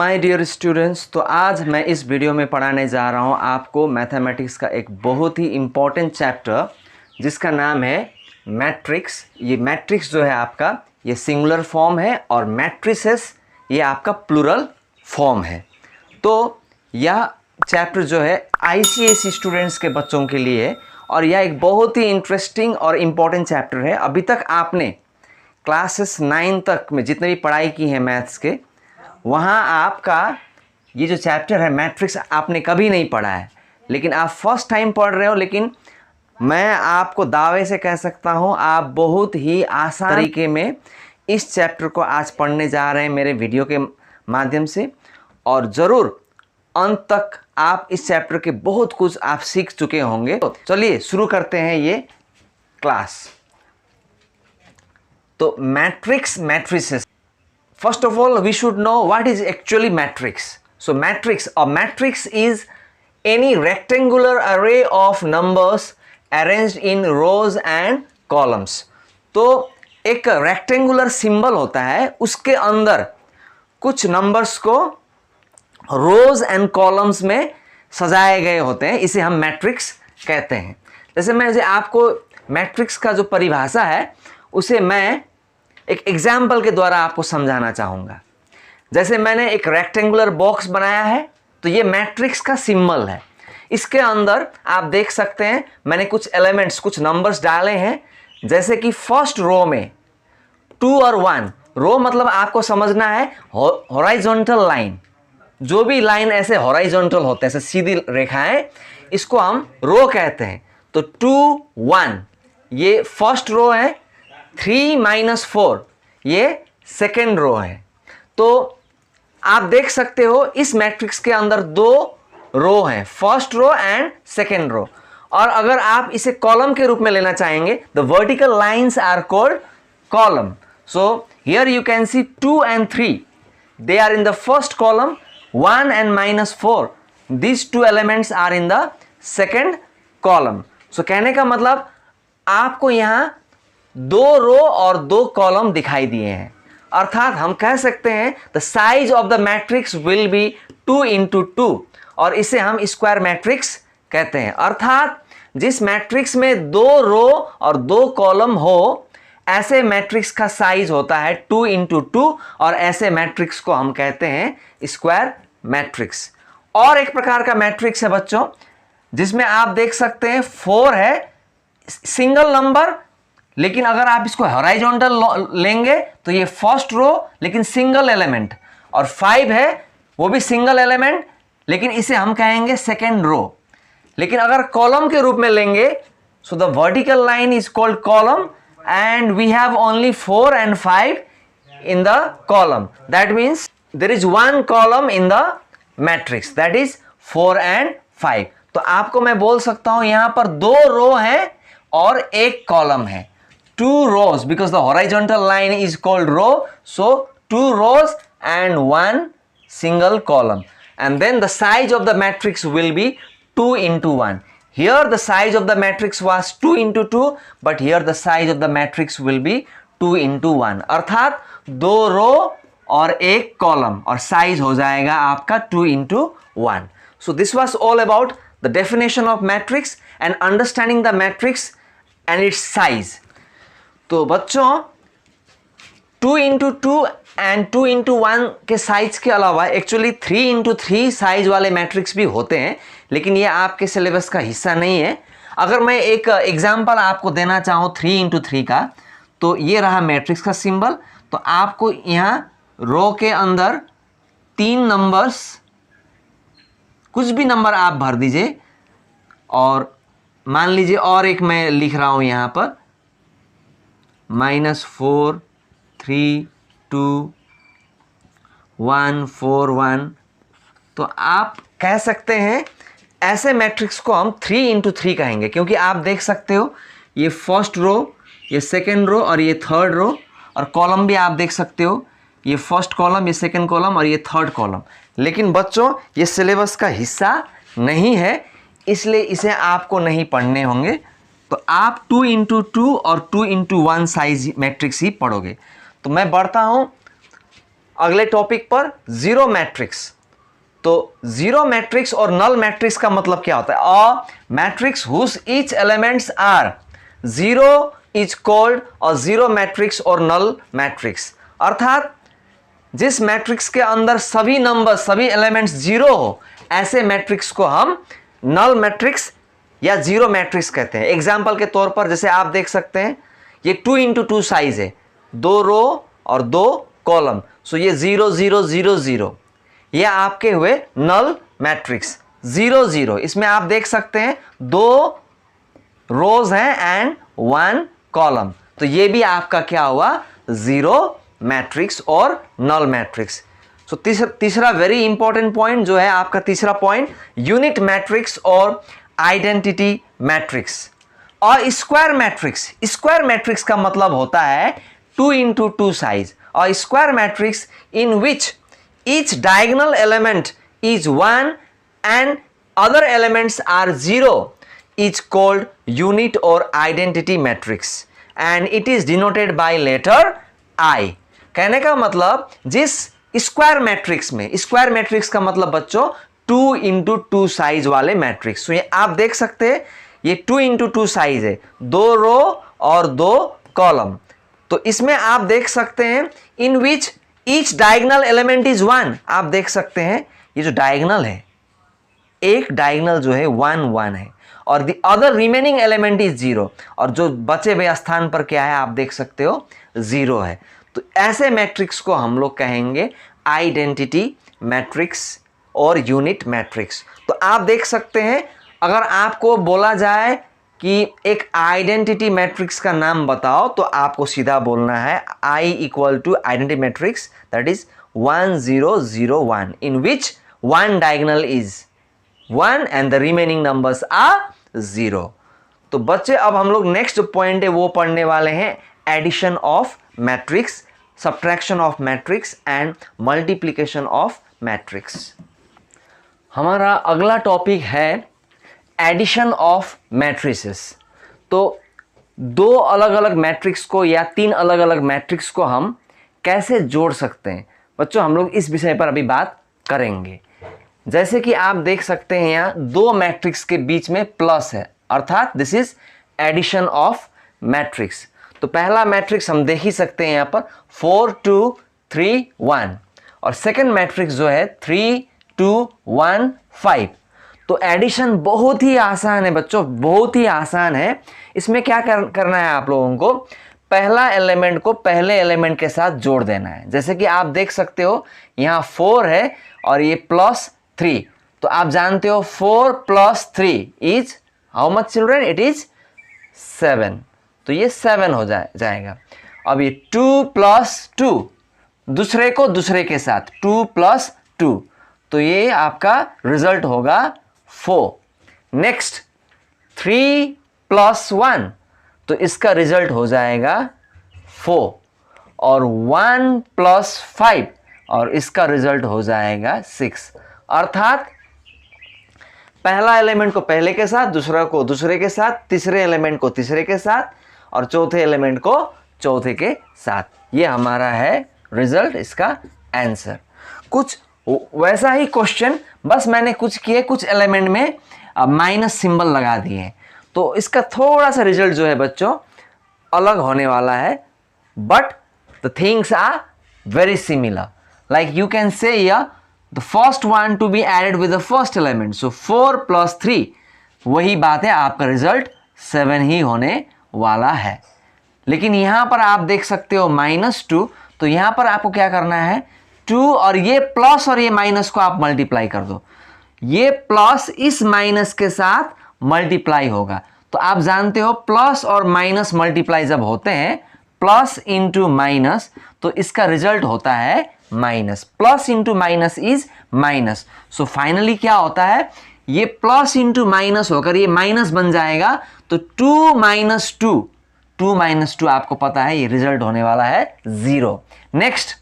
My dear students, तो आज मैं इस वीडियो में पढ़ाने जा रहा हूँ आपको मैथमेटिक्स का एक बहुत ही इम्पॉर्टेंट चैप्टर जिसका नाम है मैट्रिक्स। ये मैट्रिक्स जो है आपका ये सिंगुलर फॉर्म है और मैट्रिसेस ये आपका प्लूरल फॉर्म है। तो यह चैप्टर जो है आईसीएसई स्टूडेंट्स के बच्चों के लिए है और यह एक बहुत ही इंटरेस्टिंग और इम्पॉर्टेंट चैप्टर है। अभी तक आपने क्लासेस 9 तक में जितने भी पढ़ाई की है मैथ्स के, वहाँ आपका ये जो चैप्टर है मैट्रिक्स आपने कभी नहीं पढ़ा है, लेकिन आप फर्स्ट टाइम पढ़ रहे हो। लेकिन मैं आपको दावे से कह सकता हूँ आप बहुत ही आसान तरीके में इस चैप्टर को आज पढ़ने जा रहे हैं मेरे वीडियो के माध्यम से, और ज़रूर अंत तक आप इस चैप्टर के बहुत कुछ आप सीख चुके होंगे। तो चलिए शुरू करते हैं ये क्लास। तो matrix, matrices, first of all we should know what is actually matrix. So matrix is any rectangular array of numbers arranged in rows and columns. तो एक रेक्टेंगुलर सिंबल होता है, उसके अंदर कुछ नंबर्स को रोज एंड कॉलम्स में सजाए गए होते हैं, इसे हम मैट्रिक्स कहते हैं। जैसे मैं आपको मैट्रिक्स का जो परिभाषा है उसे मैं एक एग्जाम्पल के द्वारा आपको समझाना चाहूँगा। जैसे मैंने एक रेक्टेंगुलर बॉक्स बनाया है, तो ये मैट्रिक्स का सिंबल है। इसके अंदर आप देख सकते हैं मैंने कुछ एलिमेंट्स, कुछ नंबर्स डाले हैं। जैसे कि फर्स्ट रो में 2 और 1, रो मतलब आपको समझना है हॉराइजॉन्टल लाइन, जो भी लाइन ऐसे हॉराइजॉन्टल होते हैं, ऐसे सीधी रेखाएं, इसको हम रो कहते हैं। तो 2, 1 ये फर्स्ट रो है, 3 - 4 ये सेकेंड रो है। तो आप देख सकते हो इस मैट्रिक्स के अंदर 2 रो हैं, first row and second row. और अगर आप इसे कॉलम के रूप में लेना चाहेंगे, the vertical lines are called column. So here you can see 2 and 3 they are in the first column, 1 and -4 these 2 elements are in the second column. सो कहने का मतलब आपको यहाँ 2 रो और 2 कॉलम दिखाई दिए हैं, अर्थात हम कह सकते हैं the size of the matrix will be 2 × 2, और इसे हम स्क्वायर मैट्रिक्स कहते हैं। अर्थात जिस मैट्रिक्स में 2 रो और 2 कॉलम हो, ऐसे मैट्रिक्स का साइज होता है 2 × 2, और ऐसे मैट्रिक्स को हम कहते हैं स्क्वायर मैट्रिक्स। और एक प्रकार का मैट्रिक्स है बच्चों जिसमें आप देख सकते हैं 4 है, सिंगल नंबर, लेकिन अगर आप इसको हॉराइजॉन्टल लेंगे तो ये फर्स्ट रो लेकिन सिंगल एलिमेंट, और 5 है वो भी सिंगल एलिमेंट, लेकिन इसे हम कहेंगे सेकेंड रो। लेकिन अगर कॉलम के रूप में लेंगे, so the vertical line is called column and we have only 4 and 5 in the column. That means there is 1 column in the matrix, that is 4 and 5। तो आपको मैं बोल सकता हूं यहां पर 2 रो है और 1 कॉलम है, 2 rows because the horizontal line is called row, so 2 rows and 1 single column, and then the size of the matrix will be 2 × 1. Here the size of the matrix was 2 × 2, but here the size of the matrix will be 2 × 1, अर्थात 2 रो और 1 column, और size हो जाएगा आपका 2 × 1. So this was all about the definition of matrix and understanding the matrix and its size. तो बच्चों 2 × 2 and 2 × 1 के size के अलावा एक्चुअली 3 × 3 साइज वाले मैट्रिक्स भी होते हैं, लेकिन ये आपके सिलेबस का हिस्सा नहीं है। अगर मैं एक एग्जांपल आपको देना चाहूँ 3 × 3 का, तो ये रहा मैट्रिक्स का सिंबल। तो आपको यहाँ रो के अंदर 3 नंबर्स, कुछ भी नंबर आप भर दीजिए, और मान लीजिए और एक मैं लिख रहा हूँ यहाँ पर -4 3 2 1 4 1। तो आप कह सकते हैं ऐसे मैट्रिक्स को हम 3 × 3 कहेंगे, क्योंकि आप देख सकते हो ये फर्स्ट रो, ये सेकेंड रो और ये थर्ड रो, और कॉलम भी आप देख सकते हो, ये फर्स्ट कॉलम, ये सेकेंड कॉलम और ये थर्ड कॉलम। लेकिन बच्चों ये सिलेबस का हिस्सा नहीं है, इसलिए इसे आपको नहीं पढ़ने होंगे। तो आप 2 × 2 और 2 × 1 साइज मैट्रिक्स ही पढ़ोगे। तो मैं बढ़ता हूँ अगले टॉपिक पर जीरो मैट्रिक्स। तो जीरो मैट्रिक्स और नल मैट्रिक्स का मतलब क्या होता है? A matrix whose each elements are zero is called a zero matrix और नल मैट्रिक्स। अर्थात जिस मैट्रिक्स के अंदर सभी नंबर सभी एलिमेंट्स जीरो हो, ऐसे मैट्रिक्स को हम नल मैट्रिक्स या जीरो मैट्रिक्स कहते हैं। एग्जाम्पल के तौर पर जैसे आप देख सकते हैं, ये 2x2 साइज है, 2 रो और 2 कॉलम, सो ये 0 0 0 0, ये आपके हुए नल मैट्रिक्स। 0 0 इसमें आप देख सकते हैं 2 रोज हैं एंड 1 कॉलम, तो ये भी आपका क्या हुआ? जीरो मैट्रिक्स और नल मैट्रिक्स। सो तीसरा वेरी इंपॉर्टेंट पॉइंट जो है आपका तीसरा पॉइंट, यूनिट मैट्रिक्स और आइडेंटिटी मैट्रिक्स। और स्क्वायर मैट्रिक्स, स्क्वायर मैट्रिक्स का मतलब होता है 2x2 साइज। और square matrix in which each diagonal element is 1 and other elements are 0 is called unit or identity matrix and it is denoted by letter I। कहने का मतलब जिस square matrix में, स्क्वायर मैट्रिक्स का मतलब बच्चों 2x2 size वाले matrix. तो ये आप देख सकते हैं ये 2x2 साइज है, 2 रो और 2 कॉलम। तो इसमें आप देख सकते हैं in which each diagonal element is 1। आप देख सकते हैं ये जो डायगनल है, एक डायगनल जो है 1 1 है और the other remaining element is 0, और जो बचे हुए स्थान पर क्या है आप देख सकते हो 0 है। तो ऐसे मैट्रिक्स को हम लोग कहेंगे आइडेंटिटी मैट्रिक्स और यूनिट मैट्रिक्स। तो आप देख सकते हैं अगर आपको बोला जाए कि एक आइडेंटिटी मैट्रिक्स का नाम बताओ, तो आपको सीधा बोलना है I equal to identity matrix that is 1 0 0 1 in which one diagonal is 1 and the remaining numbers are 0। तो बच्चे अब हम लोग नेक्स्ट पॉइंट है वो पढ़ने वाले हैं addition of matrix, subtraction of matrix and multiplication of matrix. हमारा अगला टॉपिक है एडिशन ऑफ मैट्रिसेस। तो 2 अलग अलग मैट्रिक्स को या 3 अलग अलग मैट्रिक्स को हम कैसे जोड़ सकते हैं बच्चों, हम लोग इस विषय पर अभी बात करेंगे। जैसे कि आप देख सकते हैं यहाँ 2 मैट्रिक्स के बीच में प्लस है, अर्थात this is addition of matrix. तो पहला मैट्रिक्स हम देख ही सकते हैं यहाँ पर 4 2 3 1, और सेकंड मैट्रिक्स जो है 3 2 1 5। तो एडिशन बहुत ही आसान है बच्चों, बहुत ही आसान है। इसमें क्या करना है आप लोगों को, पहला एलिमेंट को पहले एलिमेंट के साथ जोड़ देना है। जैसे कि आप देख सकते हो यहाँ 4 है और ये +3, तो आप जानते हो 4 + 3 is how much children? It is 7, तो ये 7 हो जाएगा। अब ये 2 + 2 दूसरे को दूसरे के साथ 2 + 2, तो ये आपका रिजल्ट होगा 4। नेक्स्ट 3 + 1, तो इसका रिजल्ट हो जाएगा 4, और 1 + 5, और इसका रिजल्ट हो जाएगा 6। अर्थात पहला एलिमेंट को पहले के साथ, दूसरा को दूसरे के साथ, तीसरे एलिमेंट को तीसरे के साथ, और चौथे एलिमेंट को चौथे के साथ। ये हमारा है रिजल्ट, इसका आंसर। कुछ वैसा ही क्वेश्चन, बस मैंने कुछ एलिमेंट में माइनस सिंबल लगा दिए, तो इसका थोड़ा सा रिजल्ट जो है बच्चों अलग होने वाला है, but the things are very similar. Like you can see here the first one to be added with the first element, so 4 + 3, वही बात है, आपका रिजल्ट 7 ही होने वाला है। लेकिन यहाँ पर आप देख सकते हो -2, तो यहाँ पर आपको क्या करना है, 2 और ये प्लस और ये माइनस को आप मल्टीप्लाई कर दो, ये प्लस इस माइनस के साथ मल्टीप्लाई होगा। तो आप जानते हो प्लस और माइनस मल्टीप्लाई जब होते हैं, प्लस इंटू माइनस, तो इसका रिजल्ट होता है minus. Plus into minus is minus. So finally क्या होता है, ये प्लस इंटू माइनस होकर ये माइनस बन जाएगा, तो 2 - 2, 2 - 2 आपको पता है ये रिजल्ट होने वाला है 0। नेक्स्ट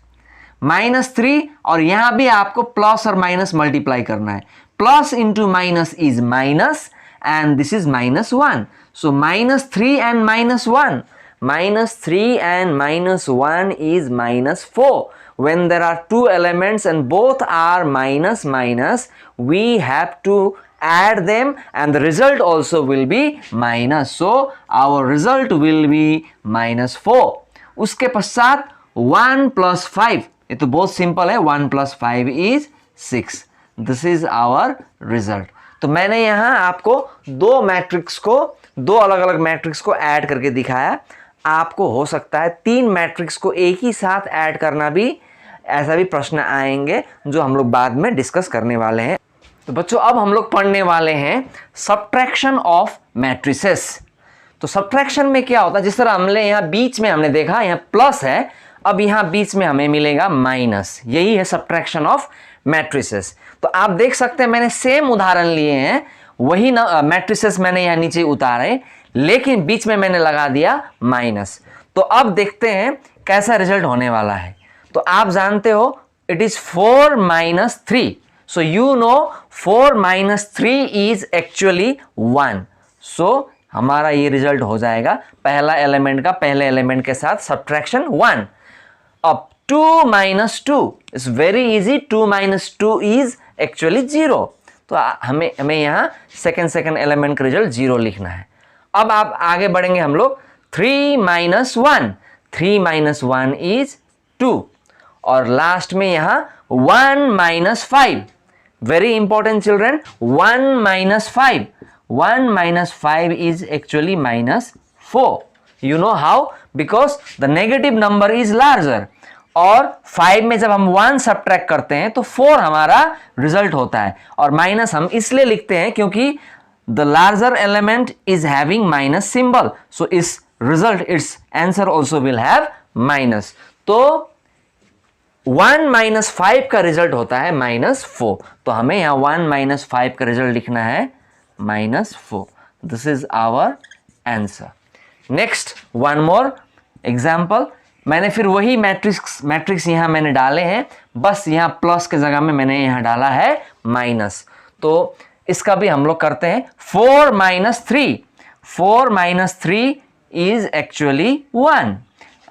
-3, और यहां भी आपको प्लस और माइनस मल्टीप्लाई करना है। Plus into minus is minus and this is -1, so -3 and -1, -3 and -1 is -4, when there are two elements and both are minus minus, we have to add them and the result also will be minus. So our result will be -4. उसके पश्चात 1 + 5, ये तो बहुत simple है, 1 + 5 is 6. This is our result. तो मैंने यहाँ आपको दो मैट्रिक्स को, दो अलग अलग मैट्रिक्स को ऐड करके दिखाया. आपको हो सकता है 3 मैट्रिक्स को एक ही साथ ऐड करना भी, ऐसा भी प्रश्न आएंगे जो हम लोग बाद में डिस्कस करने वाले हैं. तो बच्चों अब हम लोग पढ़ने वाले हैं सब्ट्रैक्शन ऑफ मैट्रिसेस. तो सब्ट्रैक्शन में क्या होता है, जिस तरह हमने यहाँ बीच में हमने देखा यहाँ प्लस है, अब यहाँ बीच में हमें मिलेगा माइनस. यही है सब्ट्रैक्शन ऑफ मैट्रिसेस. तो आप देख सकते हैं मैंने सेम उदाहरण लिए हैं, वही ना मैट्रिसेस मैंने यहाँ नीचे उतारे, लेकिन बीच में मैंने लगा दिया माइनस. तो अब देखते हैं कैसा रिजल्ट होने वाला है. तो आप जानते हो it is 4 - 3. So you know 4 - 3 is actually 1. सो हमारा ये रिजल्ट हो जाएगा पहला एलिमेंट का पहले एलिमेंट के साथ सब्ट्रैक्शन 1. अब 2 - 2 is very easy. 2 - 2 is actually 0. तो हमें यहाँ सेकेंड एलिमेंट का रिजल्ट 0 लिखना है. अब आप आगे बढ़ेंगे हम लोग. 3 - 1, 3 - 1 इज 2. और लास्ट में यहाँ 1 - 5. Very important children, 1 - 5. 1 - 5 is actually -4. You know how? Because the negative number is larger. और 5 में जब हम 1 सब्ट्रैक्ट करते हैं तो 4 हमारा रिजल्ट होता है. और माइनस हम इसलिए लिखते हैं क्योंकि the larger element is having minus symbol. So its result, its answer also will have minus. तो 1 - 5 का रिजल्ट होता है -4. तो हमें यहाँ 1 - 5 का रिजल्ट लिखना है -4. This is our answer. Next, one more example. मैंने फिर वही मैट्रिक्स यहाँ मैंने डाले हैं, बस यहाँ प्लस के जगह में मैंने यहाँ डाला है माइनस. तो इसका भी हम लोग करते हैं. 4 - 3. 4 - 3 is actually 1.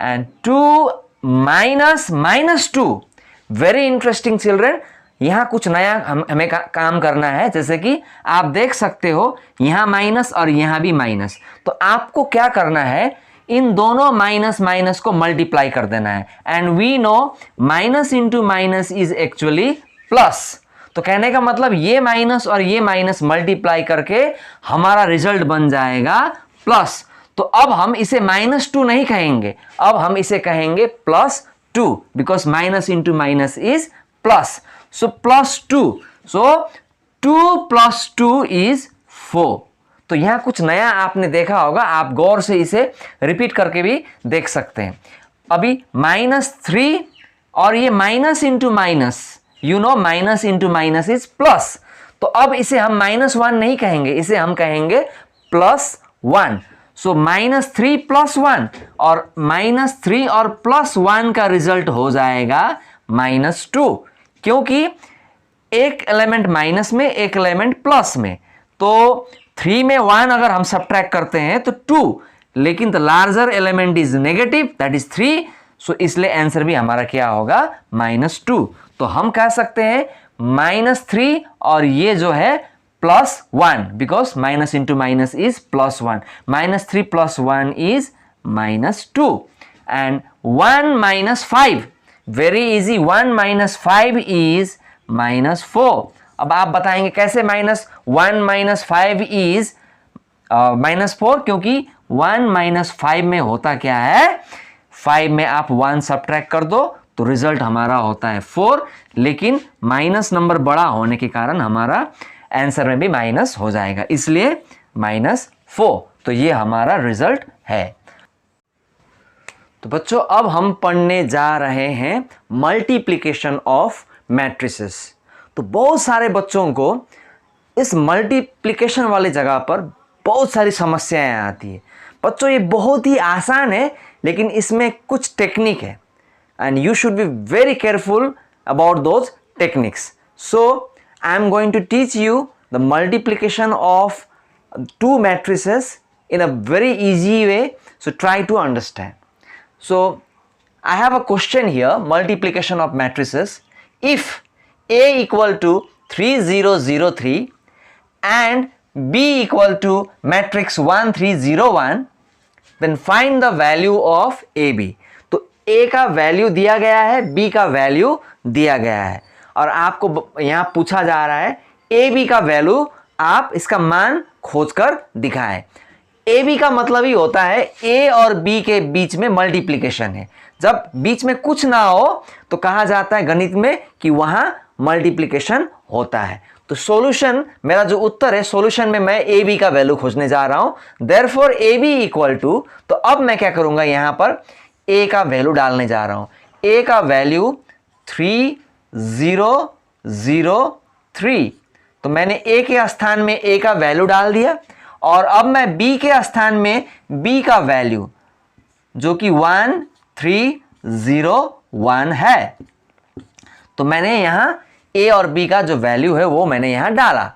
And 2 - -2. Very interesting children. यहाँ कुछ नया हमें काम करना है. जैसे कि आप देख सकते हो यहाँ माइनस और यहाँ भी माइनस. तो आपको क्या करना है, इन दोनों माइनस माइनस को मल्टीप्लाई कर देना है. And we know minus into minus is actually plus. तो कहने का मतलब ये माइनस और ये माइनस मल्टीप्लाई करके हमारा रिजल्ट बन जाएगा प्लस. तो अब हम इसे -2 नहीं कहेंगे, अब हम इसे कहेंगे +2, because minus into minus is plus. So +2. So 2 + 2 is 4. तो यहाँ कुछ नया आपने देखा होगा, आप गौर से इसे रिपीट करके भी देख सकते हैं. अभी -3 और ये minus into minus, you no minus into minus is plus. तो अब इसे हम -1 नहीं कहेंगे, इसे हम कहेंगे +1. सो -3 + 1 और -3 और +1 का रिजल्ट हो जाएगा -2, क्योंकि एक एलिमेंट माइनस में एक एलिमेंट प्लस में. तो 3 में 1 अगर हम सब्ट्रैक्ट करते हैं तो 2, लेकिन the larger element is negative, that is 3. सो इसलिए आंसर भी हमारा क्या होगा -2. तो हम कह सकते हैं -3 और ये जो है +1, because minus into minus is +1. -3 + 1 is -2. And 1 - 5, very easy. 1 - 5 is -4. अब आप बताएंगे कैसे -1 - 5 इज -4, क्योंकि 1 - 5 में होता क्या है, 5 में आप 1 सब्ट्रैक्ट कर दो तो रिजल्ट हमारा होता है 4, लेकिन माइनस नंबर बड़ा होने के कारण हमारा आंसर में भी माइनस हो जाएगा, इसलिए -4. तो ये हमारा रिजल्ट है. तो बच्चों अब हम पढ़ने जा रहे हैं मल्टीप्लिकेशन ऑफ मैट्रिसेस. तो बहुत सारे बच्चों को इस मल्टीप्लिकेशन वाले जगह पर बहुत सारी समस्याएं आती है. बच्चों ये बहुत ही आसान है, लेकिन इसमें कुछ टेक्निक है and you should be very careful about those techniques. So I am going to teach you the multiplication of two matrices in a very easy way. So try to understand. So I have a question here, multiplication of matrices. If A equal to 3003 and B equal to matrix 1301, then find the value of AB. तो A का value दिया गया है, B का value दिया गया है, और आपको यहाँ पूछा जा रहा है AB का वैल्यू आप इसका मान खोजकर दिखाएं। AB का मतलब ही होता है A और B के बीच में मल्टीप्लिकेशन है। जब बीच में कुछ ना हो तो कहा जाता है गणित में कि वहां मल्टीप्लिकेशन होता है। तो सॉल्यूशन, मेरा जो उत्तर है सॉल्यूशन में मैं AB का वैल्यू खोजने जा रहा हूं। देयरफॉर AB इक्वल टू, तो अब मैं क्या करूंगा, यहां पर A का वैल्यू डालने जा रहा हूं। A का वैल्यू 3003, तो मैंने A के स्थान में A का वैल्यू डाल दिया, और अब मैं B के स्थान में B का वैल्यू जो कि 1301 है, तो मैंने यहां A और B का जो वैल्यू है वो मैंने यहां डाला।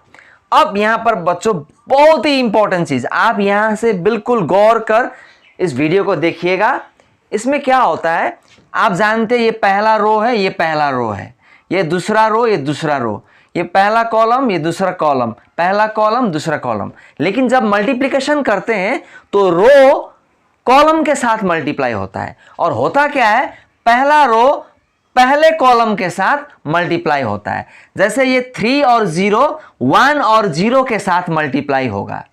अब यहां पर बच्चों बहुत ही इंपॉर्टेंट चीज, आप यहां से बिल्कुल गौर कर इस वीडियो को देखिएगा। इसमें क्या होता है, आप जानते हैं ये पहला रो है, ये पहला रो है, ये दूसरा रो, ये दूसरा रो, ये पहला कॉलम, ये दूसरा कॉलम, पहला कॉलम, दूसरा कॉलम। लेकिन जब मल्टीप्लिकेशन करते हैं तो रो कॉलम के साथ मल्टीप्लाई होता है, और होता क्या है, पहला रो पहले कॉलम के साथ मल्टीप्लाई होता है। जैसे ये 3 और 0 1 और 0 के साथ मल्टीप्लाई होगा।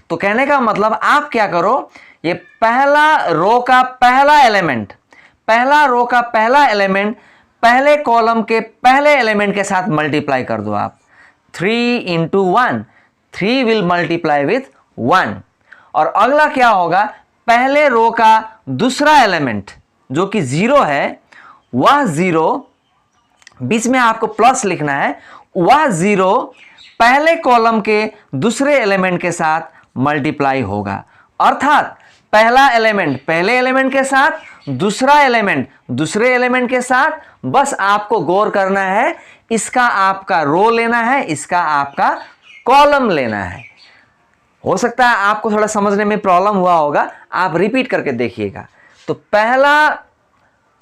तो कहने का मतलब आप क्या करो, ये पहला रो का पहला एलिमेंट, पहला रो का पहला एलिमेंट पहले कॉलम के पहले एलिमेंट के साथ मल्टीप्लाई कर दो आप। 3 इंटू 1, 3 विल मल्टीप्लाई विथ 1। और अगला क्या होगा, पहले रो का दूसरा एलिमेंट जो कि 0 है, वह 0, बीच में आपको प्लस लिखना है, वह 0 पहले कॉलम के दूसरे एलिमेंट के साथ मल्टीप्लाई होगा। अर्थात पहला एलिमेंट पहले एलिमेंट के साथ, दूसरा एलिमेंट दूसरे एलिमेंट के साथ। बस आपको गौर करना है, इसका आपका रो लेना है, इसका आपका कॉलम लेना है। हो सकता है आपको थोड़ा समझने में प्रॉब्लम हुआ होगा, आप रिपीट करके देखिएगा। तो पहला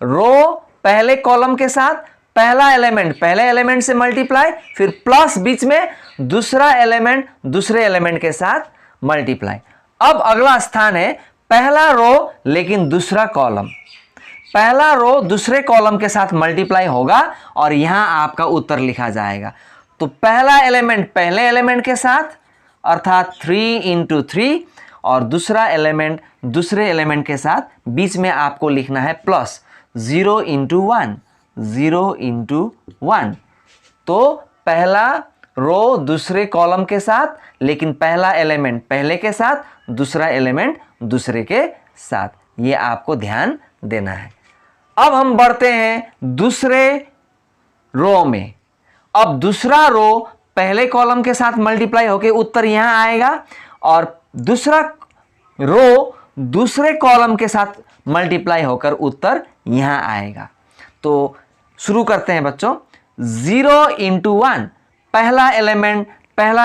रो पहले कॉलम के साथ, पहला एलिमेंट पहले एलिमेंट से मल्टीप्लाई, फिर प्लस बीच में दूसरा एलिमेंट दूसरे एलिमेंट के साथ मल्टीप्लाई। अब अगला स्थान है पहला रो लेकिन दूसरा कॉलम, पहला रो दूसरे कॉलम के साथ मल्टीप्लाई होगा और यहां आपका उत्तर लिखा जाएगा। तो पहला एलिमेंट पहले एलिमेंट के साथ अर्थात 3 इंटू 3, और दूसरा एलिमेंट दूसरे एलिमेंट के साथ, बीच में आपको लिखना है प्लस 0 इंटू 1, 0 इंटू 1। तो पहला रो दूसरे कॉलम के साथ, लेकिन पहला एलिमेंट पहले के साथ, दूसरा एलिमेंट दूसरे के साथ। ये आपको ध्यान देना है। अब हम बढ़ते हैं दूसरे रो में। अब दूसरा रो पहले कॉलम के साथ मल्टीप्लाई होकर उत्तर यहां आएगा, और दूसरा रो दूसरे कॉलम के साथ मल्टीप्लाई होकर उत्तर यहां आएगा। तो शुरू करते हैं बच्चों। 0 इंटू 1, पहला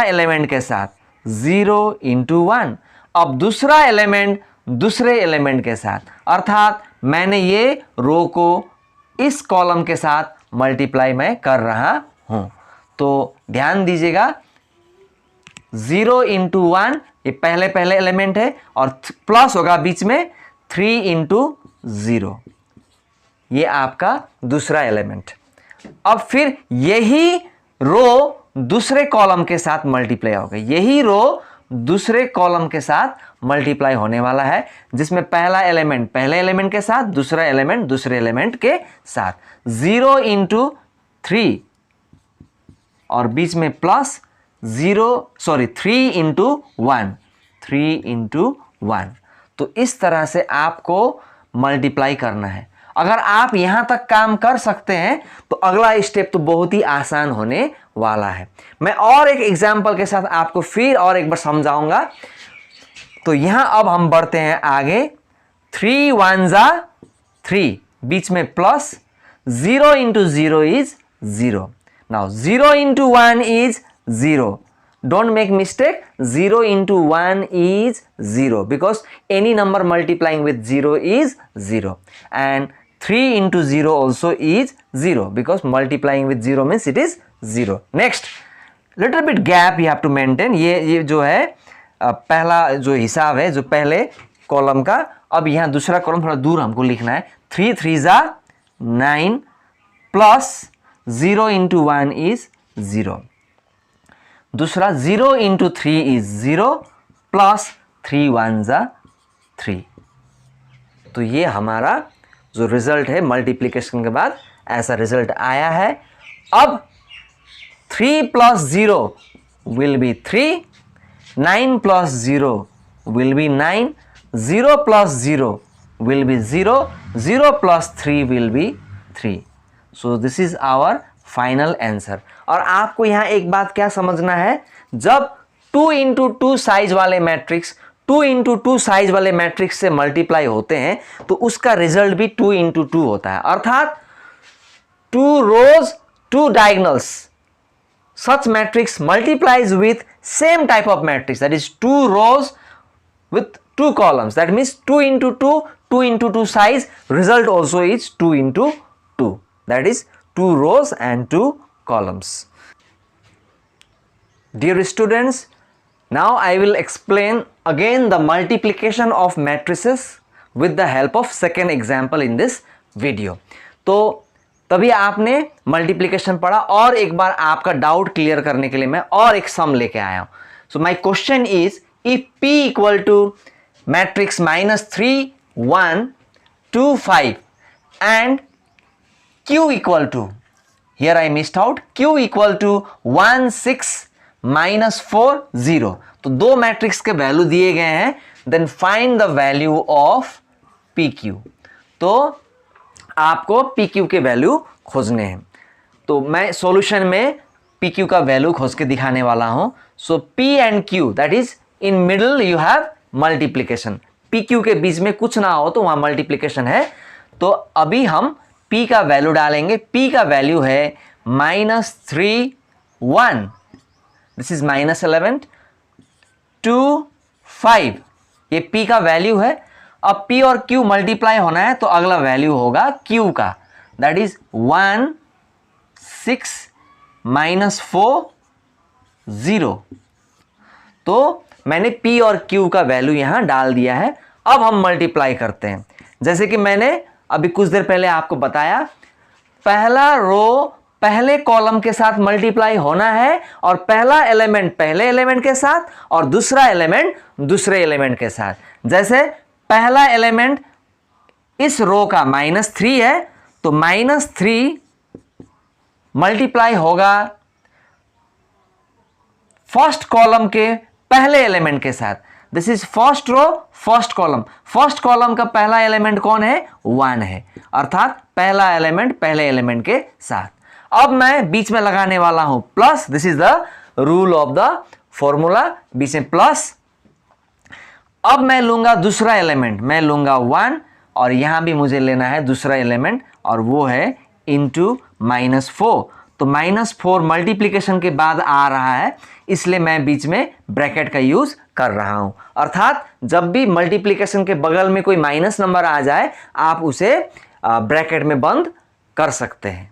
एलिमेंट के साथ 0 इंटू 1। अब दूसरा एलिमेंट दूसरे एलिमेंट के साथ, अर्थात मैंने ये रो को इस कॉलम के साथ मल्टीप्लाई मैं कर रहा हूं। तो ध्यान दीजिएगा, 0 इंटू 1 ये पहले एलिमेंट है, और प्लस होगा बीच में 3 इंटू 0, ये आपका दूसरा एलिमेंट। अब फिर यही रो दूसरे कॉलम के साथ मल्टीप्लाई होगा, यही रो दूसरे कॉलम के साथ मल्टीप्लाई होने वाला है, जिसमें पहला एलिमेंट पहले एलिमेंट के साथ, दूसरा एलिमेंट दूसरे एलिमेंट के साथ। 0 इंटू 3 और बीच में प्लस 3 इंटू 1, 3 इंटू 1। तो इस तरह से आपको मल्टीप्लाई करना है। अगर आप यहां तक काम कर सकते हैं तो अगला स्टेप तो बहुत ही आसान होने वाला है। मैं और एक एग्जाम्पल के साथ आपको फिर और एक बार समझाऊंगा। तो यहां अब हम बढ़ते हैं आगे। 3 1 जा 3, बीच में plus, 0 into 0 is 0। Now 0 into 1 is 0। Don't make mistake, 0 into 1 is 0 because any number multiplying with 0 is 0. And 3 into 0 also is 0 because multiplying with 0 means it is 0. Next, little bit gap you have to maintain. ये जो है पहला जो हिसाब है जो पहले column का, अब यहाँ दूसरा कॉलम थोड़ा दूर हमको लिखना है. 3 3 जा 9 प्लस 0 into 1 is 0. दूसरा 0 into 3 is 0 प्लस 3 1 जा 3. तो ये हमारा जो रिजल्ट है मल्टीप्लिकेशन के बाद ऐसा रिजल्ट आया है. अब 3 plus 0 will be 3, 9 plus 0 will be 9, 0 plus 0 will be 0, 0 plus 3 will be 3. So this is our final answer. और आपको यहाँ एक बात क्या समझना है, जब 2 into 2 साइज वाले मैट्रिक्स 2 into 2 साइज वाले मैट्रिक्स से मल्टीप्लाई होते हैं तो उसका रिजल्ट भी 2 into 2 होता है. अर्थात 2 rows 2 diagonals, such matrix multiplies with same type of matrix, that is 2 rows with 2 columns. That means 2 into 2, 2 into 2 size, result also is 2 into 2. That is 2 rows and 2 columns. Dear students, now I will explain again the multiplication of matrices with the help of second example in this video. तो तभी आपने multiplication पढ़ा और एक बार आपका doubt clear करने के लिए मैं और एक सम लेके आया हूं. So my question is if P equal to matrix -3 1 2 5 and Q equal to, here I missed out, Q equal to 1 6 -4 0. तो दो मैट्रिक्स के वैल्यू दिए गए हैं. Then find the value of PQ. तो आपको PQ के वैल्यू खोजने हैं. तो मैं सॉल्यूशन में PQ का वैल्यू खोज के दिखाने वाला हूं. सो P and Q, that is in middle you have multiplication. PQ के बीच में कुछ ना हो तो वहां मल्टीप्लिकेशन है. तो अभी हम P का वैल्यू डालेंगे. P का वैल्यू है -3 1, दिस इज -11 2 5. ये P का वैल्यू है. अब P और Q मल्टीप्लाई होना है तो अगला वैल्यू होगा Q का, दैट इज 1 6 -4 0. तो मैंने P और Q का वैल्यू यहां डाल दिया है. अब हम मल्टीप्लाई करते हैं. जैसे कि मैंने अभी कुछ देर पहले आपको बताया, पहला रो पहले कॉलम के साथ मल्टीप्लाई होना है और पहला एलिमेंट पहले एलिमेंट के साथ और दूसरा एलिमेंट दूसरे एलिमेंट के साथ. जैसे पहला एलिमेंट इस रो का -3 है तो -3 मल्टीप्लाई होगा फर्स्ट कॉलम के पहले एलिमेंट के साथ. This is first row first column. First column का पहला एलिमेंट कौन है, 1 है. अर्थात पहला एलिमेंट पहले एलिमेंट के साथ. अब मैं बीच में लगाने वाला हूं plus. This is the rule of the formula, बीच में प्लस. अब मैं लूंगा दूसरा एलिमेंट, मैं लूंगा 1 और यहां भी मुझे लेना है दूसरा एलिमेंट और वो है इंटू -4. तो -4 मल्टीप्लिकेशन के बाद आ रहा है, इसलिए मैं बीच में ब्रैकेट का यूज कर रहा हूं. अर्थात जब भी मल्टीप्लिकेशन के बगल में कोई माइनस नंबर आ जाए आप उसे ब्रैकेट में बंद कर सकते हैं.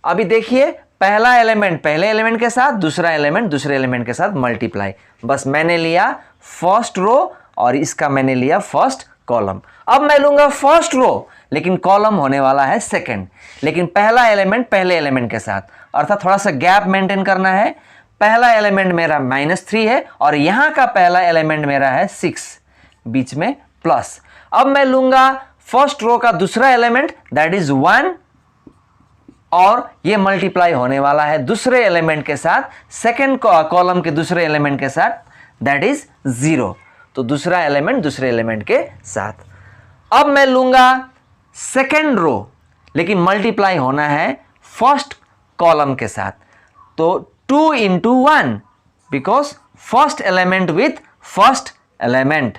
अभी देखिए, पहला एलिमेंट पहले एलिमेंट के साथ, दूसरा एलिमेंट दूसरे एलिमेंट के साथ मल्टीप्लाई. बस मैंने लिया फर्स्ट रो और इसका मैंने लिया फर्स्ट कॉलम. अब मैं लूंगा फर्स्ट रो लेकिन कॉलम होने वाला है सेकंड, लेकिन पहला एलिमेंट पहले एलिमेंट के साथ. अर्थात थोड़ा सा गैप मेंटेन करना है. पहला एलिमेंट मेरा -3 है और यहां का पहला एलिमेंट मेरा है 6, बीच में प्लस. अब मैं लूंगा फर्स्ट रो का दूसरा एलिमेंट दैट इज 1 और ये मल्टीप्लाई होने वाला है दूसरे एलिमेंट के साथ, सेकंड कॉलम के दूसरे एलिमेंट के साथ, दैट इज 0. तो दूसरा एलिमेंट दूसरे एलिमेंट के साथ. अब मैं लूंगा सेकंड रो लेकिन मल्टीप्लाई होना है फर्स्ट कॉलम के साथ. तो 2 into 1 because first element with first element,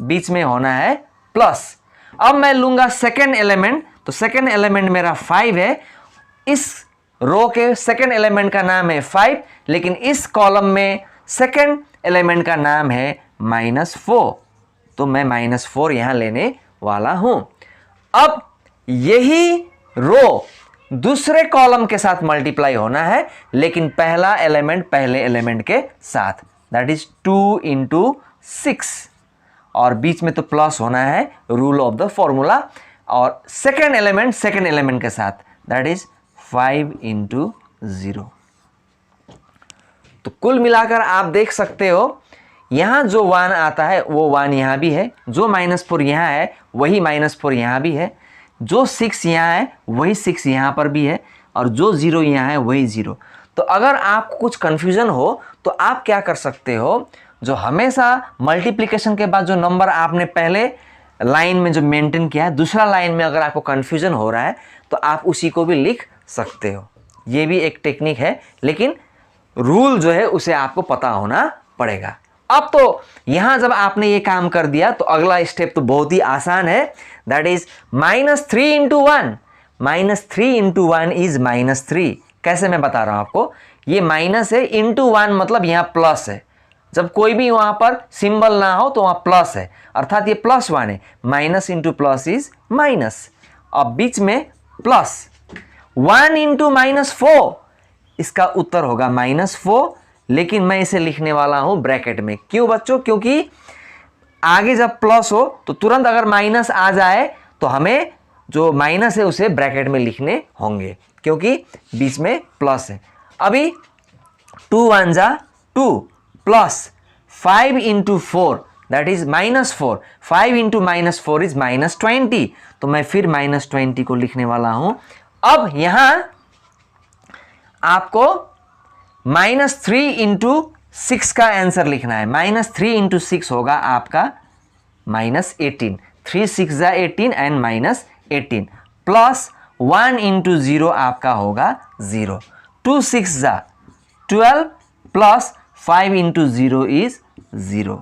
बीच में होना है प्लस. अब मैं लूंगा सेकंड एलिमेंट, तो सेकंड एलिमेंट मेरा 5 है. इस रो के सेकंड एलिमेंट का नाम है 5 लेकिन इस कॉलम में सेकंड एलिमेंट का नाम है -4. तो मैं -4 यहां लेने वाला हूं. अब यही रो दूसरे कॉलम के साथ मल्टीप्लाई होना है, लेकिन पहला एलिमेंट पहले एलिमेंट के साथ, दैट इज 2 इंटू 6, और बीच में तो प्लस होना है, रूल ऑफ द फॉर्मूला, और सेकेंड एलिमेंट के साथ, दैट इज 5 इंटू 0। तो कुल मिलाकर आप देख सकते हो यहां जो 1 आता है वो 1 यहां भी है, जो -4 यहां है वही -4 यहां भी है, जो 6 यहाँ है वही 6 यहाँ पर भी है, और जो 0 यहाँ है वही 0। तो अगर आपको कुछ कन्फ्यूजन हो तो आप क्या कर सकते हो, जो हमेशा मल्टीप्लिकेशन के बाद जो नंबर आपने पहले लाइन में जो मेंटेन किया है, दूसरा लाइन में अगर आपको कन्फ्यूजन हो रहा है तो आप उसी को भी लिख सकते हो। ये भी एक टेक्निक है, लेकिन रूल जो है उसे आपको पता होना पड़ेगा। अब तो यहां जब आपने ये काम कर दिया तो अगला स्टेप तो बहुत ही आसान है, that is -3 into 1। -3 into 1 is -3। कैसे मैं बता रहा हूं आपको, ये माइनस है, इंटू 1 मतलब यहां प्लस है। जब कोई भी वहां पर सिंबल ना हो तो वहां प्लस है, अर्थात ये +1 है। Minus into plus is minus, अब बीच में प्लस। 1 इंटू -4, इसका उत्तर होगा -4, लेकिन मैं इसे लिखने वाला हूं ब्रैकेट में। क्यों बच्चों? क्योंकि आगे जब प्लस हो तो तुरंत अगर माइनस आ जाए तो हमें जो माइनस है उसे ब्रैकेट में लिखने होंगे, क्योंकि बीच में प्लस है। अभी 2 1 जा 2 plus 5 into 4 that is -4। 5 into -4 is -20, तो मैं फिर -20 को लिखने वाला हूं। अब यहां आपको -3 इंटू 6 का आंसर लिखना है। -3 इंटू 6 होगा आपका -18। 3 6 जा 18 एंड -18, प्लस 1 इंटू 0 आपका होगा 0। 2 6 जा 12 प्लस 5 इंटू 0 इज 0।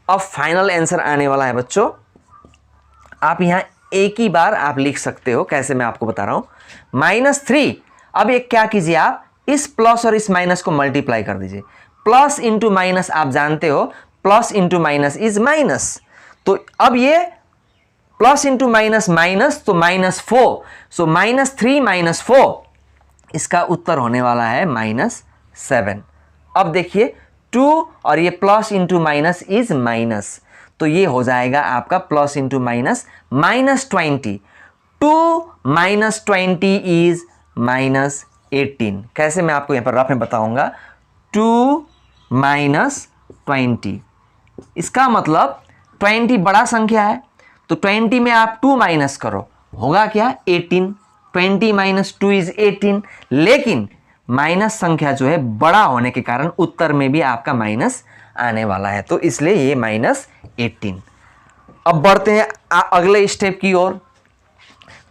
अब फाइनल आंसर आने वाला है बच्चों। आप यहां एक ही बार आप लिख सकते हो, कैसे मैं आपको बता रहा हूं। -3, अब एक क्या कीजिए, आप इस प्लस और इस माइनस को मल्टीप्लाई कर दीजिए। प्लस इंटू माइनस आप जानते हो, plus into minus is minus, तो अब ये प्लस इंटू माइनस माइनस, तो -4, सो -3 -4, इसका उत्तर होने वाला है -7। अब देखिए 2 और ये plus into minus is minus, तो ये हो जाएगा आपका प्लस इंटू माइनस -20। 2 -20 इज -18। कैसे मैं आपको यहां पर रफ में बताऊंगा। 2 -20, इसका मतलब 20 बड़ा संख्या है, तो 20 में आप 2 माइनस करो, होगा क्या 18। 20 - 2 इज 18, लेकिन माइनस संख्या जो है बड़ा होने के कारण उत्तर में भी आपका माइनस आने वाला है, तो इसलिए ये -18। अब बढ़ते हैं अगले स्टेप की ओर।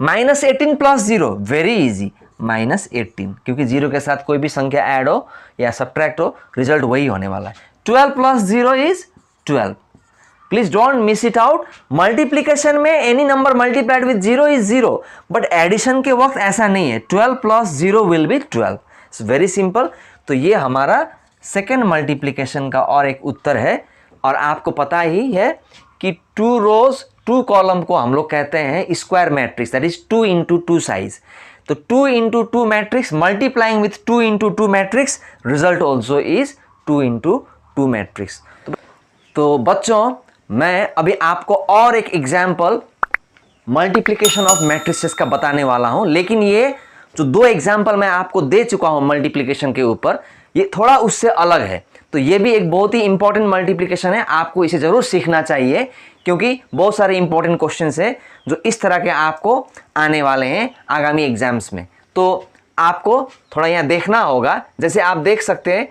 -18 प्लस 0, वेरी इजी, -18, क्योंकि 0 के साथ कोई भी संख्या ऐड हो या सब्ट्रैक्ट हो, रिजल्ट वही होने वाला है। 12 plus 0 is 12। Please don't miss it out. Multiplication में any number multiplied with 0 is 0, but addition के वक्त ऐसा नहीं है। 12 plus 0 will be 12। It's very simple. तो ये हमारा सेकेंड मल्टीप्लीकेशन का और एक उत्तर है, और आपको पता ही है कि 2 रोज 2 कॉलम को हम लोग कहते हैं square matrix, that is 2 into 2 size. तो 2 into 2 matrix multiplying with 2 into 2 matrix, result also is 2 into 2 matrix. तो बच्चों, मैं अभी आपको और एक एग्जाम्पल मल्टीप्लिकेशन ऑफ मैट्रिसेस का बताने वाला हूं, लेकिन ये जो 2 एग्जाम्पल मैं आपको दे चुका हूं मल्टीप्लिकेशन के ऊपर, ये थोड़ा उससे अलग है। तो ये भी एक बहुत ही इंपॉर्टेंट मल्टीप्लिकेशन है, आपको इसे जरूर सीखना चाहिए, क्योंकि बहुत सारे इंपॉर्टेंट क्वेश्चंस हैं जो इस तरह के आपको आने वाले हैं आगामी एग्जाम्स में। तो आपको थोड़ा यहाँ देखना होगा। जैसे आप देख सकते हैं,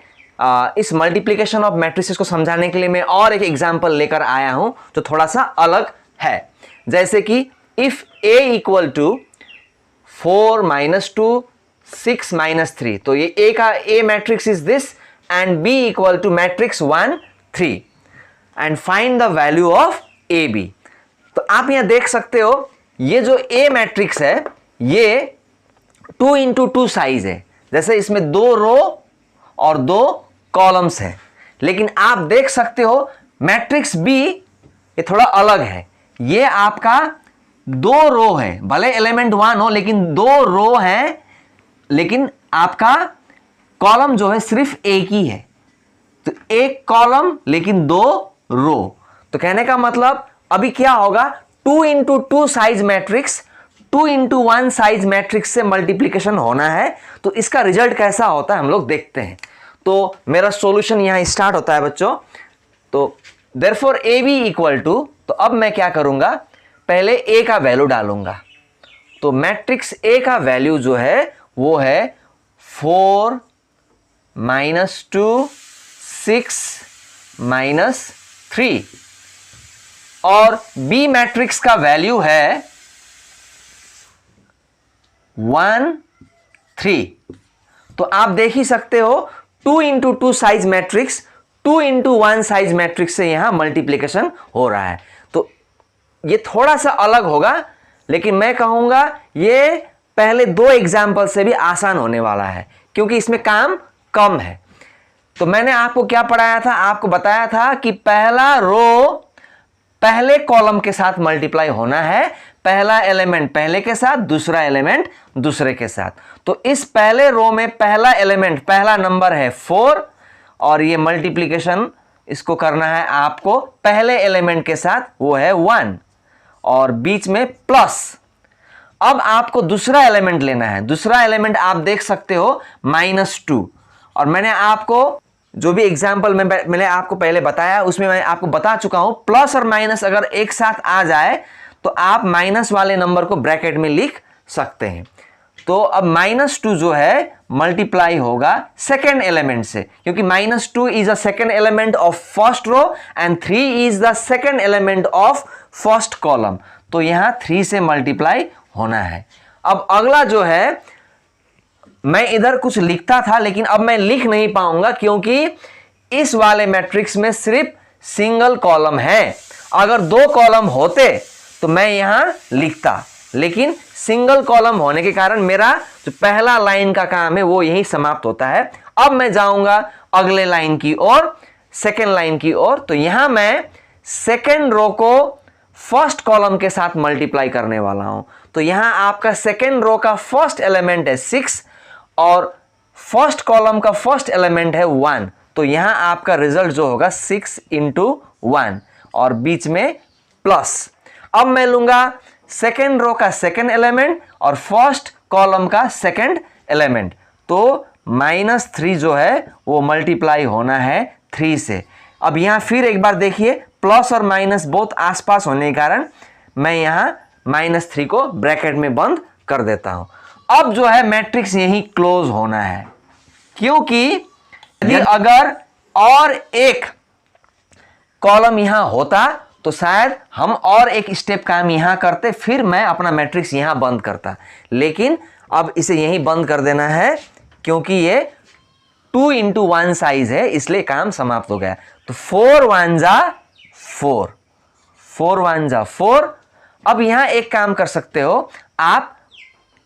इस मल्टीप्लिकेशन ऑफ मैट्रिसेस को समझाने के लिए मैं और एक एग्जाम्पल लेकर आया हूं जो थोड़ा सा अलग है। जैसे कि इफ a इक्वल टू 4 - 2 6 - 3, तो ये a का a matrix is this, and b equal to matrix 1 3, and find the value of A B. तो आप यहां देख सकते हो, ये जो a मैट्रिक्स है ये 2 इंटू 2 साइज है। जैसे इसमें 2 रो और 2 कॉलम्स हैं, लेकिन आप देख सकते हो मैट्रिक्स बी ये थोड़ा अलग है। ये आपका दो रो है, भले एलिमेंट 1 हो लेकिन दो रो है, लेकिन आपका कॉलम जो है सिर्फ एक ही है, तो एक कॉलम लेकिन दो रो। तो कहने का मतलब अभी क्या होगा, 2 into 2 size matrix 2 into 1 size matrix से मल्टीप्लीकेशन होना है। तो इसका रिजल्ट कैसा होता है हम लोग देखते हैं। तो मेरा सॉल्यूशन यहां स्टार्ट होता है बच्चों। तो therefore A B equal to, तो अब मैं क्या करूंगा, पहले ए का वैल्यू डालूंगा। तो मैट्रिक्स ए का वैल्यू जो है वो है 4 -2 6 -3 और बी मैट्रिक्स का वैल्यू है 1 3। तो आप देख ही सकते हो 2 into 2 size matrix 2 into 1 size matrix से यहां मल्टीप्लीकेशन हो रहा है। तो ये थोड़ा सा अलग होगा, लेकिन मैं कहूंगा ये पहले दो एग्जाम्पल से भी आसान होने वाला है, क्योंकि इसमें काम कम है। तो मैंने आपको क्या पढ़ाया था, आपको बताया था कि पहला रो पहले कॉलम के साथ मल्टीप्लाई होना है, पहला एलिमेंट पहले के साथ, दूसरा एलिमेंट दूसरे के साथ। तो इस पहले रो में पहला एलिमेंट, पहला नंबर है 4 और ये मल्टीप्लीकेशन इसको करना है आपको पहले एलिमेंट के साथ, वो है 1 और बीच में प्लस। अब आपको दूसरा एलिमेंट लेना है, दूसरा एलिमेंट आप देख सकते हो -2। और मैंने आपको जो भी एग्जाम्पल में मैंने आपको पहले बताया उसमें मैं आपको बता चुका हूं, प्लस और माइनस अगर एक साथ आ जाए तो आप माइनस वाले नंबर को ब्रैकेट में लिख सकते हैं। तो अब -2 जो है मल्टीप्लाई होगा सेकेंड एलिमेंट से, क्योंकि -2 is a second element of first row and 3 is the second element of first column. तो यहां 3 से मल्टीप्लाई होना है। अब अगला जो है, मैं इधर कुछ लिखता था लेकिन अब मैं लिख नहीं पाऊंगा, क्योंकि इस वाले मैट्रिक्स में सिर्फ सिंगल कॉलम है। अगर दो कॉलम होते तो मैं यहां लिखता, लेकिन सिंगल कॉलम होने के कारण मेरा जो पहला लाइन का काम है वो यहीं समाप्त होता है। अब मैं जाऊंगा अगले लाइन की ओर, सेकेंड लाइन की ओर। तो यहां मैं सेकेंड रो को फर्स्ट कॉलम के साथ मल्टीप्लाई करने वाला हूं। तो यहां आपका सेकेंड रो का फर्स्ट एलिमेंट है 6 और फर्स्ट कॉलम का फर्स्ट एलिमेंट है 1। तो यहां आपका रिजल्ट जो होगा 6 इंटू 1 और बीच में प्लस। अब मैं लूंगा सेकेंड रो का सेकेंड एलिमेंट और फर्स्ट कॉलम का सेकेंड एलिमेंट। तो -3 जो है वो मल्टीप्लाई होना है 3 से। अब यहां फिर एक बार देखिए, प्लस और माइनस बहुत आसपास होने के कारण मैं यहां -3 को ब्रैकेट में बंद कर देता हूं। अब जो है मैट्रिक्स यही क्लोज होना है, क्योंकि यदि अगर और एक कॉलम यहां होता तो शायद हम और एक स्टेप काम यहां करते, फिर मैं अपना मैट्रिक्स यहां बंद करता। लेकिन अब इसे यहीं बंद कर देना है, क्योंकि ये 2 इंटू 1 साइज है, इसलिए काम समाप्त हो गया। तो 4 1 जा 4, 4 1 जा 4। अब यहां एक काम कर सकते हो, आप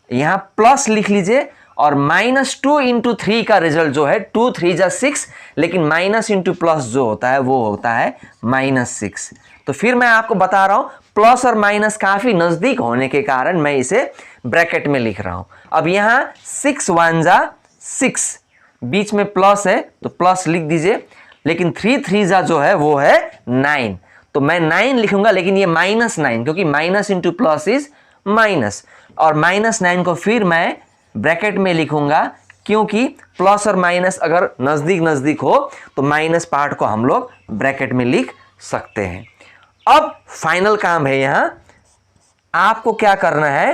यहां प्लस लिख लीजिए और -2 इंटू 3 का रिजल्ट जो है 2 3 जा 6, लेकिन माइनस इंटू प्लस जो होता है वो होता है -6। तो फिर मैं आपको बता रहा हूं, प्लस और माइनस काफी नजदीक होने के कारण मैं इसे ब्रैकेट में लिख रहा हूं। अब यहां 6 1 जा 6, बीच में प्लस है तो प्लस लिख दीजिए, लेकिन 3 3 जा जो है वो है 9। तो मैं 9 लिखूंगा, लेकिन ये -9, क्योंकि minus into plus is minus. और -9 को फिर मैं ब्रैकेट में लिखूंगा, क्योंकि प्लस और माइनस अगर नजदीक नजदीक हो तो माइनस पार्ट को हम लोग ब्रैकेट में लिख सकते हैं। अब फाइनल काम है, यहां आपको क्या करना है,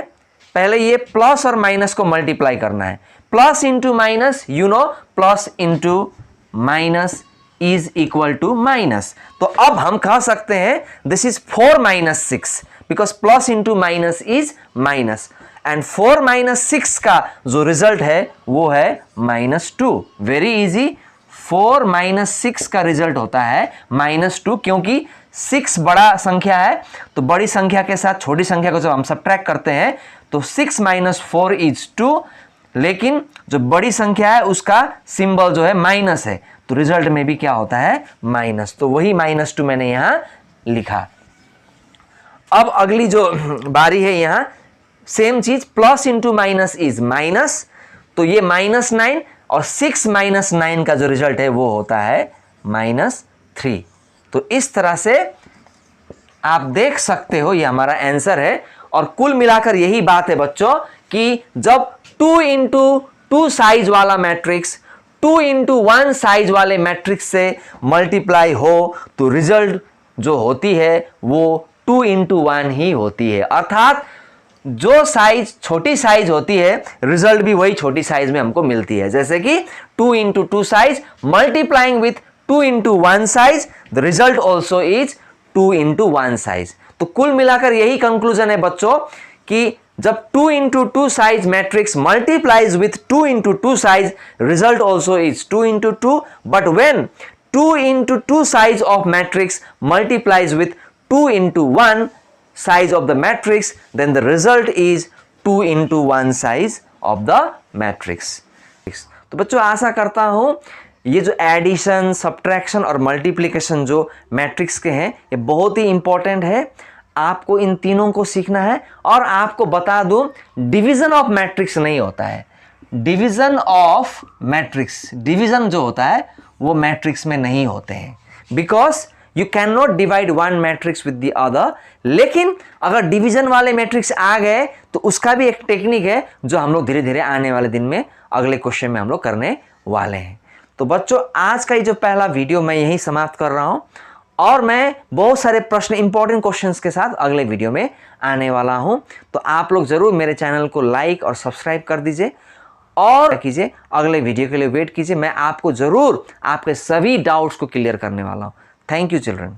पहले ये प्लस और माइनस को मल्टीप्लाई करना है। Plus into minus, you know, plus into minus is equal to minus. तो अब हम कह सकते हैं this is 4 - 6, because plus into minus is minus, and 4 - 6 का जो रिजल्ट है वो है -2। वेरी इजी, 4 - 6 का रिजल्ट होता है -2, क्योंकि 6 बड़ा संख्या है, तो बड़ी संख्या के साथ छोटी संख्या को जब हम सब्ट्रैक्ट करते हैं तो 6 - 4 इज 2, लेकिन जो बड़ी संख्या है उसका सिंबल जो है माइनस है, तो रिजल्ट में भी क्या होता है, माइनस। तो वही -2 मैंने यहां लिखा। अब अगली जो बारी है यहां सेम चीज, plus into minus is minus, तो ये -9 और 6 - 9 का जो रिजल्ट है वो होता है -3। तो इस तरह से आप देख सकते हो ये हमारा आंसर है। और कुल मिलाकर यही बात है बच्चों कि जब 2 इंटू 2 साइज वाला मैट्रिक्स 2 इंटू 1 साइज वाले मैट्रिक्स से मल्टीप्लाई हो तो रिजल्ट जो होती है वो 2 इंटू 1 ही होती है। अर्थात जो साइज छोटी साइज होती है रिजल्ट भी वही छोटी साइज में हमको मिलती है। जैसे कि 2 into 2 size multiplying with 2 into 1 size, the result also is 2 into 1 size. तो कुल मिलाकर यही कंक्लूजन है बच्चों कि जब 2 into 2 size matrix multiplies with 2 into 2 size, result also is 2 into 2, but when 2 into 2 size of matrix multiplies with 2 into 1 size of the matrix, then the result is 2 into 1 size of the matrix। तो बच्चों आशा करता हूं ये जो addition, subtraction और multiplication जो matrix के हैं ये बहुत ही इंपॉर्टेंट है। आपको इन तीनों को सीखना है। और आपको बता दूं डिवीजन ऑफ मैट्रिक्स नहीं होता है, डिवीजन ऑफ मैट्रिक्स, डिवीजन जो होता है वो मैट्रिक्स में नहीं होते हैं, because you can not divide one matrix with the other. लेकिन अगर डिवीजन वाले मैट्रिक्स आ गए तो उसका भी एक टेक्निक है जो हम लोग धीरे धीरे आने वाले दिन में अगले क्वेश्चन में हम लोग करने वाले हैं। तो बच्चों आज का ये जो पहला वीडियो मैं यहीं समाप्त कर रहा हूं और मैं बहुत सारे प्रश्न, इंपॉर्टेंट क्वेश्चंस के साथ अगले वीडियो में आने वाला हूं। तो आप लोग जरूर मेरे चैनल को लाइक और सब्सक्राइब कर दीजिए और कीजिए, अगले वीडियो के लिए वेट कीजिए। मैं आपको जरूर आपके सभी डाउट्स को क्लियर करने वाला हूं। Thank you, children.